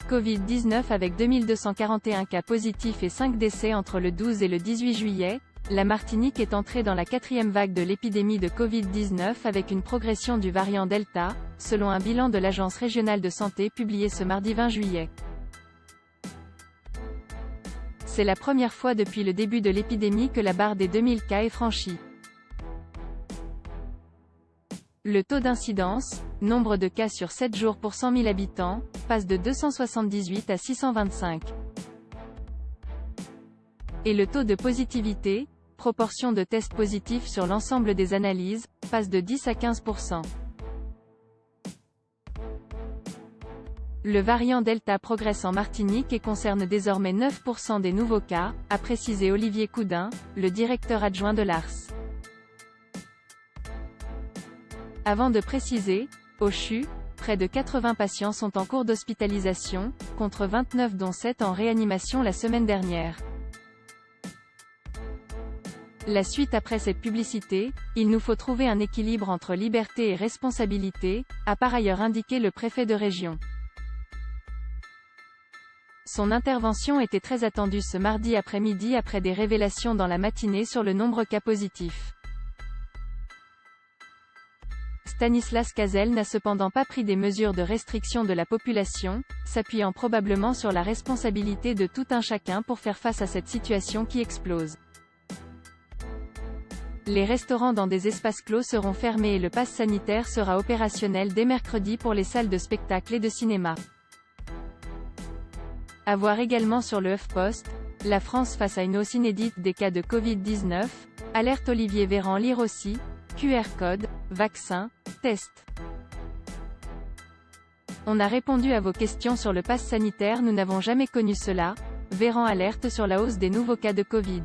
Covid-19 avec 2241 cas positifs et 5 décès entre le 12 et le 18 juillet, la Martinique est entrée dans la 4e vague de l'épidémie de Covid-19 avec une progression du variant Delta, selon un bilan de l'Agence régionale de santé publié ce mardi 20 juillet. C'est la première fois depuis le début de l'épidémie que la barre des 2000 cas est franchie. Le taux d'incidence, nombre de cas sur 7 jours pour 100 000 habitants, passe de 278 à 625. Et le taux de positivité, proportion de tests positifs sur l'ensemble des analyses, passe de 10 à 15%. Le variant Delta progresse en Martinique et concerne désormais 9% des nouveaux cas, a précisé Olivier Coudin, le directeur adjoint de l'ARS. Avant de préciser, au CHU, près de 80 patients sont en cours d'hospitalisation, contre 29 dont 7 en réanimation la semaine dernière. La suite après cette publicité, il nous faut trouver un équilibre entre liberté et responsabilité, a par ailleurs indiqué le préfet de région. Son intervention était très attendue ce mardi après-midi après des révélations dans la matinée sur le nombre cas positifs. Stanislas Cazel n'a cependant pas pris des mesures de restriction de la population, s'appuyant probablement sur la responsabilité de tout un chacun pour faire face à cette situation qui explose. Les restaurants dans des espaces clos seront fermés et le pass sanitaire sera opérationnel dès mercredi pour les salles de spectacle et de cinéma. À voir également sur le HuffPost, la France face à une hausse inédite des cas de Covid-19, alerte Olivier Véran lire aussi, QR code, vaccin, test. On a répondu à vos questions sur le pass sanitaire, nous n'avons jamais connu cela, Véran alerte sur la hausse des nouveaux cas de Covid.